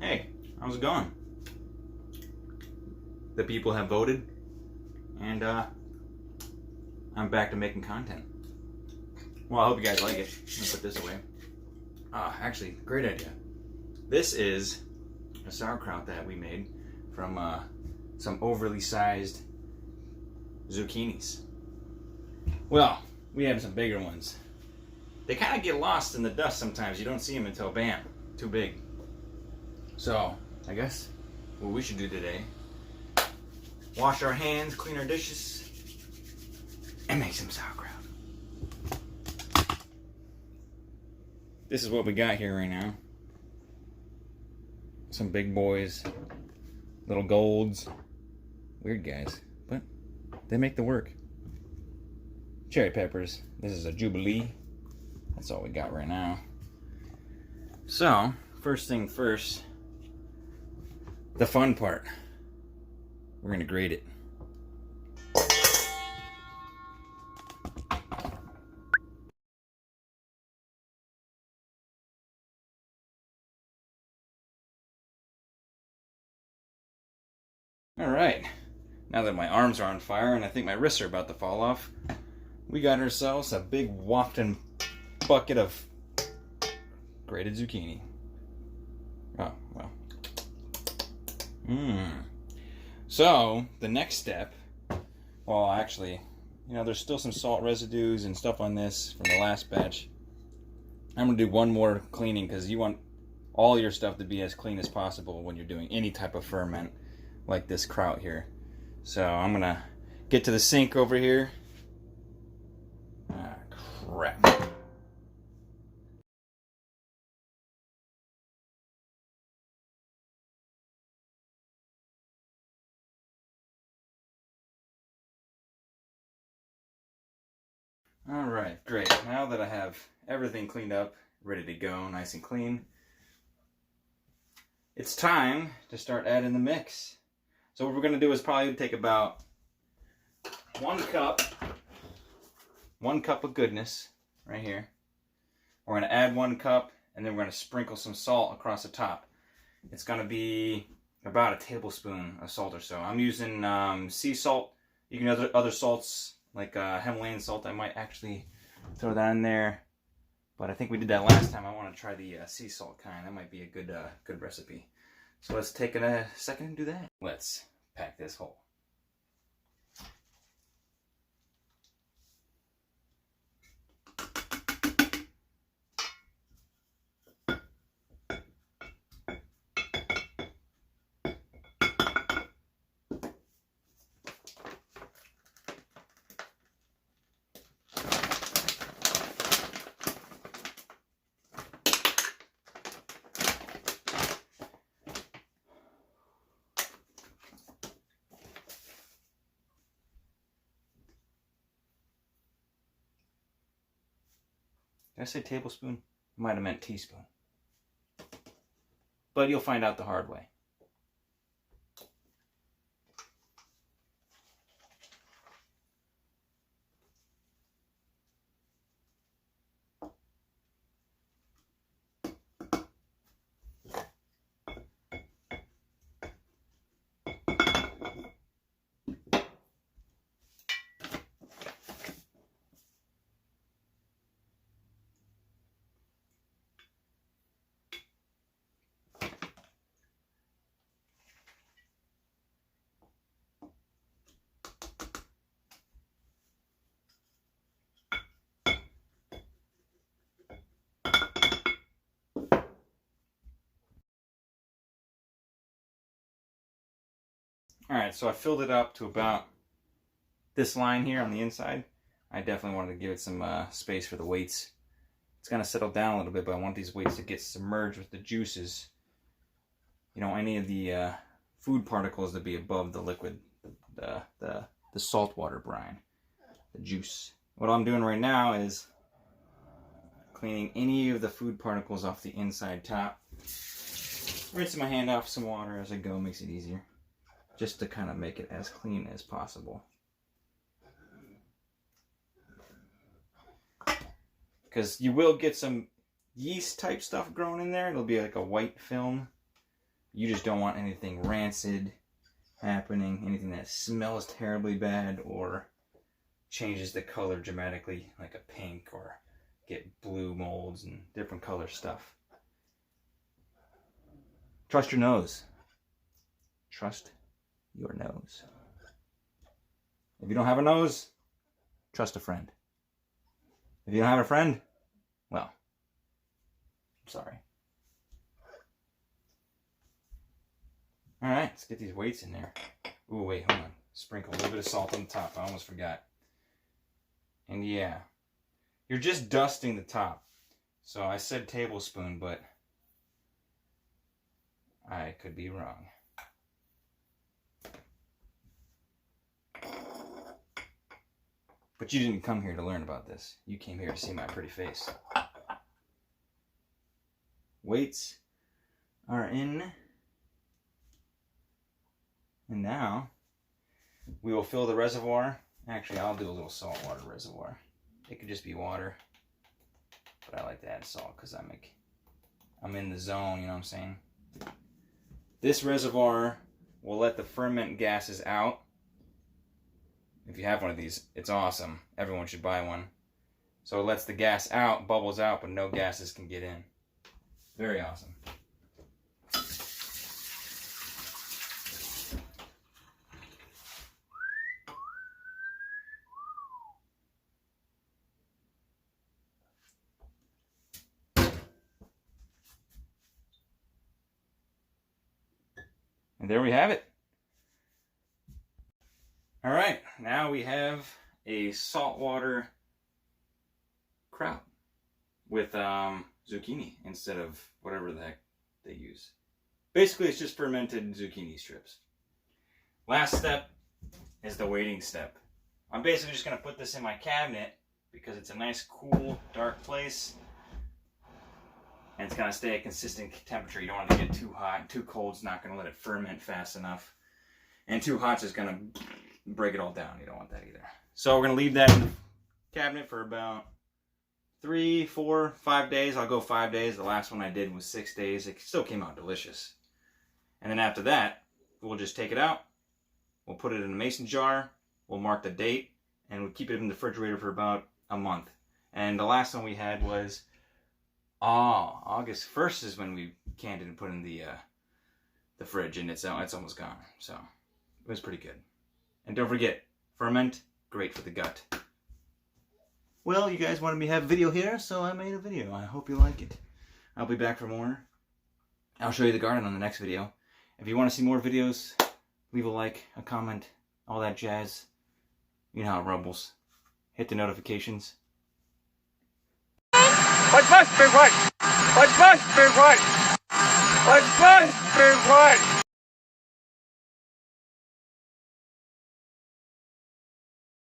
Hey, how's it going? The people have voted, and I'm back to making content. Well, I hope you guys like it. I'm gonna put this away. Actually, great idea. This is a sauerkraut that we made from some overly sized zucchinis. Well, we have some bigger ones. They kind of get lost in the dust sometimes. You don't see them until bam, too big. So, I guess what we should do today, wash our hands, clean our dishes, and make some sauerkraut. This is what we got here right now. Some big boys, little golds, weird guys, but they make the work. Cherry peppers. This is a Jubilee. That's all we got right now. So, first thing first, the fun part. We're gonna grate it. Alright, now that my arms are on fire and I think my wrists are about to fall off, we got ourselves a big wafting bucket of grated zucchini. Oh, well. So, the next step, well, actually, there's still some salt residues and stuff on this from the last batch. I'm going to do one more cleaning because you want all your stuff to be as clean as possible when you're doing any type of ferment like this kraut here. So, I'm going to get to the sink over here. Ah, crap. Alright, great. Now that I have everything cleaned up, ready to go, nice and clean, it's time to start adding the mix. So what we're going to do is probably take about 1 cup of goodness right here. We're going to add 1 cup, and then we're going to sprinkle some salt across the top. It's going to be about a tablespoon of salt or so. I'm using sea salt. You can use other salts, like Himalayan salt. I might actually throw that in there, but I think we did that last time. I want to try the sea salt kind. That might be a good recipe. So let's take a second and do that. Let's pack this whole. Did I say tablespoon? I might have meant teaspoon. But you'll find out the hard way. Alright, so I filled it up to about this line here on the inside. I definitely wanted to give it some space for the weights. It's going to settle down a little bit, but I want these weights to get submerged with the juices. Any of the food particles to be above the liquid, the saltwater brine, the juice. What I'm doing right now is cleaning any of the food particles off the inside top. Rinsing my hand off some water as I go makes it easier. Just to kind of make it as clean as possible. Because you will get some yeast type stuff growing in there. It'll be like a white film. You just don't want anything rancid happening, anything that smells terribly bad or changes the color dramatically, like a pink, or get blue molds and different color stuff. Trust your nose. Trust your nose. If you don't have a nose, trust a friend. If you don't have a friend, well, I'm sorry. All right, let's get these weights in there. Ooh, wait, hold on. Sprinkle a little bit of salt on the top. I almost forgot. And yeah, you're just dusting the top. So I said tablespoon, but I could be wrong. But you didn't come here to learn about this. You came here to see my pretty face. Weights are in. And now we will fill the reservoir. Actually, I'll do a little saltwater reservoir. It could just be water, but I like to add salt because I'm in the zone, you know what I'm saying? This reservoir will let the ferment gases out. If you have one of these, it's awesome. Everyone should buy one. So it lets the gas out, bubbles out, but no gases can get in. Very awesome. And there we have it. All right, now we have a saltwater kraut with zucchini instead of whatever the heck they use. Basically, it's just fermented zucchini strips. Last step is the waiting step. I'm basically just going to put this in my cabinet because it's a nice, cool, dark place. And it's going to stay a consistent temperature. You don't want it to get too hot. Too cold's not going to let it ferment fast enough. And too hot's just going to break it all down. You don't want that either. So we're going to leave that in the cabinet for about 3, 4, 5 days. I'll go 5 days. The last one I did was 6 days. It still came out delicious. And then after that, we'll just take it out. We'll put it in a mason jar. We'll mark the date. And we'll keep it in the refrigerator for about a month. And the last one we had was August 1st is when we canned it and put it in the fridge, and it's almost gone. So it was pretty good. And don't forget, ferment, great for the gut. Well, you guys wanted me to have a video here, so I made a video. I hope you like it. I'll be back for more. I'll show you the garden on the next video. If you want to see more videos, leave a like, a comment, all that jazz. You know how it rumbles. Hit the notifications. I must be right! I must be right! I must be right!